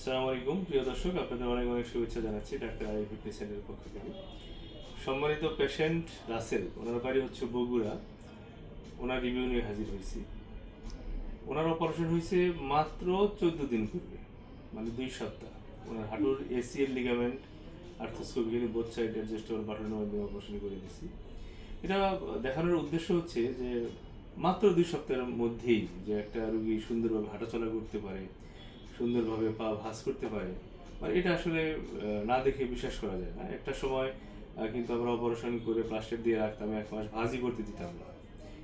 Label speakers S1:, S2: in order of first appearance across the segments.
S1: আসসালামু আলাইকুম প্রিয় দর্শক, আপনাদের অনেক অনেক শুভেচ্ছা জানাচ্ছি ডাক্তার আরিফ ফিটনেসের পক্ষ থেকে। সম্মানিত পেশেন্ট রাসেল, ওনার বাড়ি হচ্ছে বগুড়া। ওনার রিভিউ নিয়ে হাজির হয়েছি। ওনার অপারেশন হয়েছে মাত্র 14 দিন পূর্বে, মানে 2 সপ্তাহ। ওনার হাঁটুর ACL ligament arthroscopically both side adjustable বাটনের মাধ্যমে অপারেশন করে দিয়েছি। এটা দেখানোর উদ্দেশ্য হচ্ছে যে মাত্র 2 সপ্তাহের মধ্যেই যে একটা রোগী সুন্দরভাবে হাঁটাচলা করতে পারে, সুন্দরভাবে পা ভাঁজ করতে পারে, মানে এটা আসলে না দেখে বিশ্বাস করা যায় না। একটা সময় কিন্তু আমরা অপারেশন করে প্লাস্টার দিয়ে রাখতাম, 1 মাস ভাঁজই করতে দিতাম না।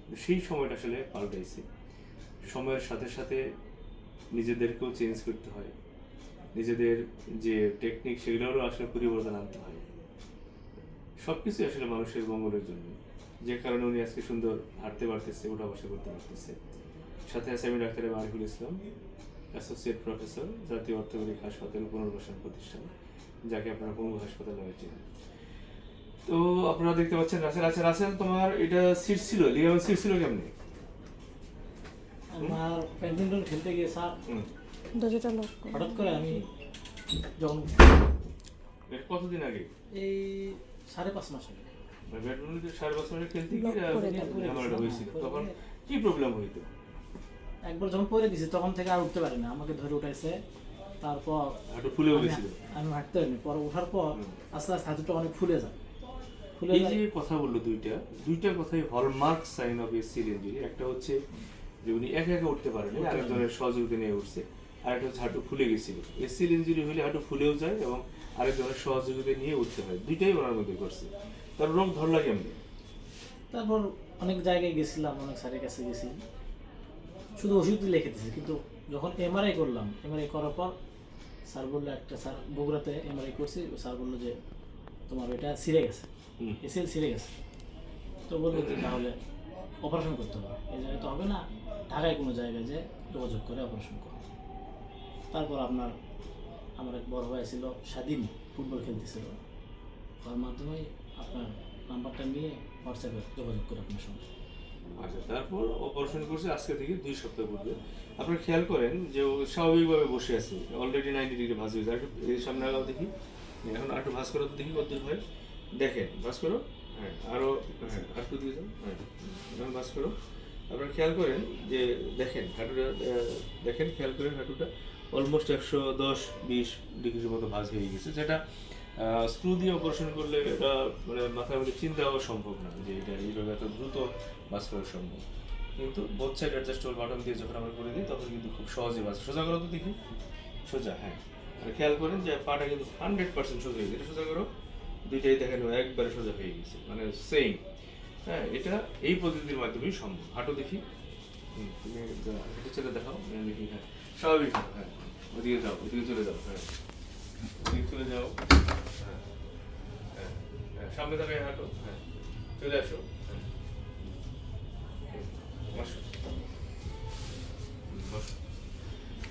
S1: কিন্তু সেই সময়টা আসলে পাল্টাইছে। সময়ের সাথে সাথে নিজেদেরকেও চেঞ্জ করতে হয়, নিজেদের যে টেকনিক সেগুলোরও আসলে পরিবর্তন আনতে হয়। সব কিছুই আসলে মানুষের মঙ্গলের জন্য, যে কারণে উনি আজকে সুন্দর হাঁটতে পারতেছে, উঠা বসা করতে পারতেছে। সাথে আছে আমি doctor Ariful Islam, associate professor, জাতীয় অর্থোপেডিক হাসপাতাল পুনর্বাসন প্রতিষ্ঠান, যাকে আপনারা পঙ্গু হাসপাতাল নামে চেনেন। তো আপনারা দেখতে পাচ্ছেন রাসেল। আচ্ছা রাসেল, তোমার এটা সিট ছিল, লিগামেন্ট সিট ছিল কেমনে?
S2: আমার ব্যাডমিন্টন খেলতে গিয়ে স্যার
S3: দরজাটা লক করো।
S2: হঠাৎ করে আমি যখন
S1: এটা কতদিন আগে?
S2: এই 5.5 মাস আগে
S1: ব্যাডমিন্টন 5.5 মাসে খেলতে
S3: লক করে
S1: গিয়ে
S3: দেবো।
S1: আমার এটা হয়েছিল। তখন কি প্রবলেম হইতো?
S2: একবার যখন পড়ে দিছি তখন থেকে আর উঠতে পারি না, আমাকে ধরে উঠাইছে। তারপর
S1: হাঁটু ফুলেও গেছিল।
S2: আমি হাঁটতে পারিনি। পরে ওঠার পর আস্তে আস্তে হাঁটুটা অনেক ফুলে যায়।
S1: এই যে কথা বললো দুইটা কথাই hallmark sign of ACL injury. একটা হচ্ছে যে উনি একা একা উঠতে পারেনি, আরেকজনের সহযোগিতা নিয়ে উঠছে। আরেকটা হচ্ছে হাঁটু ফুলে গেছিল। এসিএল ইনজুরি হলে হাঁটু ফুলেও যায় এবং আরেকজনের সহযোগিতা নিয়ে উঠতে হয়। দুইটাই ওনার মধ্যে করছে। তার রোগ ধরলা কেমনি?
S2: তারপর অনেক জায়গায় গেছিলাম, অনেক স্যারের কাছে গেছি, শুধু ওষুধ লিখে দিয়েছে। কিন্তু যখন এমআরআই করলাম, এমআরআই করার পর স্যার বললো, একটা স্যার বগুড়াতে এমআরআই করছি, স্যার বললো যে তোমার ওইটা ছিঁড়ে গেছে, এসিএল ছিঁড়ে গেছে। তো বললো যে তাহলে অপারেশন করতে হবে, এই জায়গায় তো হবে না, ঢাকায় কোনো জায়গায় যে যোগাযোগ করে অপারেশন করো। তারপর আমার এক বড় ভাই ছিল, স্বাধীন, ফুটবল খেলতেছিল, তার মাধ্যমে আপনার নাম্বারটা নিয়ে হোয়াটসঅ্যাপে যোগাযোগ করে আপনার সঙ্গে।
S1: আচ্ছা, তারপর অপারেশন করছে আজকে থেকে 2 সপ্তাহ পূর্বে। আপনারা খেয়াল করেন যে ও স্বাভাবিকভাবে বসে আছে, অলরেডি 90 ডিগ্রি ভাঁজ হয়েছে। একটু এই সামনে আগাও দেখি, এখন আরেকটু ভাঁজ করো তো দেখি কত হয়। দেখেন, ভাঁজ করো। হ্যাঁ, আরও, হ্যাঁ আরেকটু দিয়ে যান। হ্যাঁ, এখন ভাঁজ করো। আপনারা খেয়াল করেন যে দেখেন হাঁটুটা, দেখেন খেয়াল করেন হাঁটুটা অলমোস্ট 110-20 ডিগ্রির মতো ভাঁজ হয়ে গেছে, যেটা স্ক্রু দিয়ে অপারেশন করলে এটা মানে মাথার মধ্যে চিন্তা হওয়া সম্ভব না যে এটা এইভাবে এত দ্রুত ভাঁজ করা সম্ভব। কিন্তু বোথ সাইড অ্যাডজাস্টেবল বাটন দিয়ে যখন আমরা করে দিই তখন কিন্তু খুব সহজে ভাঁজ। সোজা করো তো দেখি, সোজা। হ্যাঁ, আর খেয়াল করেন যে পাটা কিন্তু 100% সোজা হয়ে গেছে। সোজা করো, দুইটাই দেখেন একবারে সোজা হয়ে গেছে, মানে সেম। হ্যাঁ, এটা এই পদ্ধতির মাধ্যমেই সম্ভব। হাঁটু দেখি, তুমি হেঁটে চলে দেখাও। দেখি, হ্যাঁ স্বাভাবিক। হ্যাঁ, ওদিকে যাও, ওদিকে চলে যাও। হ্যাঁ, ওদিকে চলে যাও। হ্যাঁ, হ্যাঁ, হ্যাঁ, সামনে তাকায় হাঁটো। হ্যাঁ, চলে আসো। হ্যাঁ, বসো। বসো।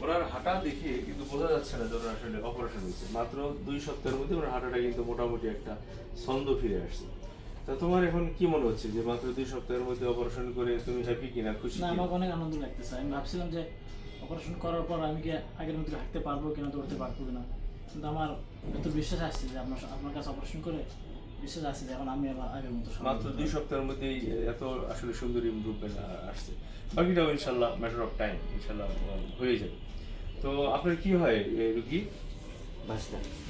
S1: ওনার হাঁটা দেখে কিন্তু বোঝা যাচ্ছে না যে ওনার আসলে অপারেশন হয়েছে। মাত্র 2 সপ্তাহের মধ্যে ওনার হাঁটাটা কিন্তু মোটামুটি একটা ছন্দ ফিরে আসছে। তা তোমার এখন কি মনে হচ্ছে যে মাত্র 2 সপ্তাহের মধ্যে অপারেশন করে তুমি হ্যাপি কিনা, খুশি
S2: না,
S1: কিনা?
S2: আমাকে অনেক আনন্দ লাগতেছে। আমি ভাবছিলাম যে অপারেশন করার পর আমি কি আগের মতো হাঁটতে পারবো কিনা, দৌড়তে পারবো কিনা, কিন্তু আমার এত বিশ্বাস আসছে যে আপনার কাছে অপারেশন করে বিশ্বাস আসছে যে এখন আমি আবার আগের মতো
S1: মাত্র 2 সপ্তাহের মধ্যেই এত আসলে সুন্দর ইমপ্রুভমেন্ট আসছে। বাকিটাও ইনশাল্লাহ ম্যাটার অফ টাইম, ইনশাল্লাহ হয়ে যাবে। তো আপনার কি হয় রুগী?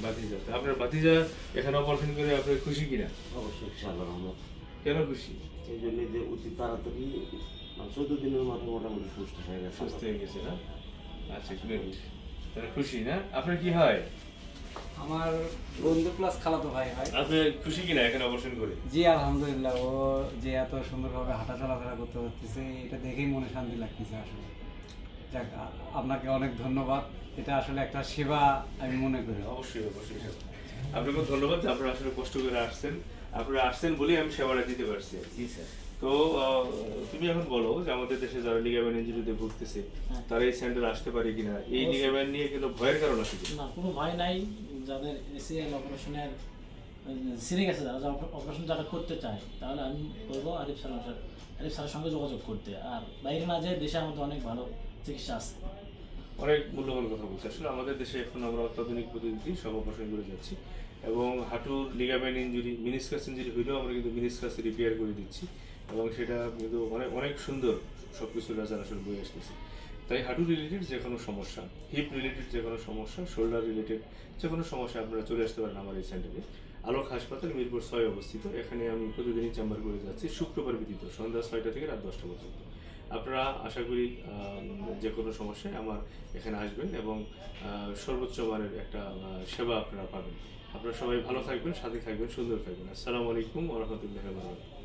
S1: ভাতিজা। আপনার ভাতিজা এখানে অপারেশন করে আপনি খুশি কিনা?
S4: অবশ্যই ইনশাআল্লাহ রহমত।
S1: কেন খুশি?
S4: এই জন্য যে অতি তাড়াতাড়ি 14 দিনের মাথায় মোটামুটি সুস্থ হয়ে গেছে।
S1: সুস্থ হয়ে গেছে না? আচ্ছা, গুড। তাহলে খুশি না? আপনার কি হয়?
S5: আমার বন্ধু প্লাস খালাতো ভাই হয়।
S1: আপনি খুশি কিনা এখানে অপারেশন করে?
S5: জি আলহামদুলিল্লাহ, ও যে এত সুন্দরভাবে হাঁটা চলাফেরা করতে পারতেছে এটা দেখেই মনে শান্তি লাগতেছে আসলে। যাক, আপনাকে অনেক ধন্যবাদ। এটা আসলে একটা সেবা আমি মনে করি।
S1: অবশ্যই অবশ্যই। আপনাকে ধন্যবাদ যে আপনারা আসলে কষ্ট করে আসছেন। আপনারা আসছেন বলেই আমি সেবাটা দিতে পারছি।
S2: জি স্যার।
S1: তো তুমি এখন বলো যে আমাদের দেশে যারা লিগামেন্ট ইনজুরিতে ভুগতেছে তারা এই সেন্টারে আসতে পারে কিনা? এই লিগামেন্ট নিয়ে কিন্তু ভয়ের কারণ আছে কি?
S2: না, কোনো ভয় নাই। যাদের এসিএল অপারেশনের ছিঁড়ে গেছে, যারা অপারেশন যারা করতে চায়, তাহলে আমি বলবো আরিফ স্যারের সঙ্গে যোগাযোগ করতে। আর বাইরে না যেয়ে দেশে আমাদের অনেক ভালো চিকিৎসা আছে।
S1: অনেক মূল্যবান কথা বলছে। আসলে আমাদের দেশে এখন আমরা অত্যাধুনিক পদ্ধতি সব অপারেশন করে যাচ্ছি এবং হাঁটুর লিগামেন্ট ইঞ্জুরি, মিনিসকাস ইঞ্জুরি হইলেও আমরা কিন্তু মিনিসকাস রিপেয়ার করে দিচ্ছি এবং সেটা কিন্তু অনেক অনেক সুন্দর সব কিছু রেজাল্ট আসলে বয়ে আসতেছে। তাই হাঁটু রিলেটেড যে কোনো সমস্যা, হিপ রিলেটেড যে কোনো সমস্যা, শোল্ডার রিলেটেড যে কোনো সমস্যা আপনারা চলে আসতে পারেন আমার এই সেন্টারে। আলোক হাসপাতাল, মিরপুর 6 অবস্থিত। এখানে আমি প্রতিদিনই চেম্বার করে যাচ্ছি, শুক্রবার ব্যতীত সন্ধ্যা 6টা থেকে রাত 10টা পর্যন্ত। আপনারা আশা করি যে কোনো সমস্যায় আমার এখানে আসবেন এবং সর্বোচ্চ মানের একটা সেবা আপনারা পাবেন। আপনারা সবাই ভালো থাকবেন, সাথে থাকবেন, সুন্দর থাকবেন। আসসালামু আলাইকুম ওয়া রাহমাতুল্লাহি ওয়া বারাকাতুহু।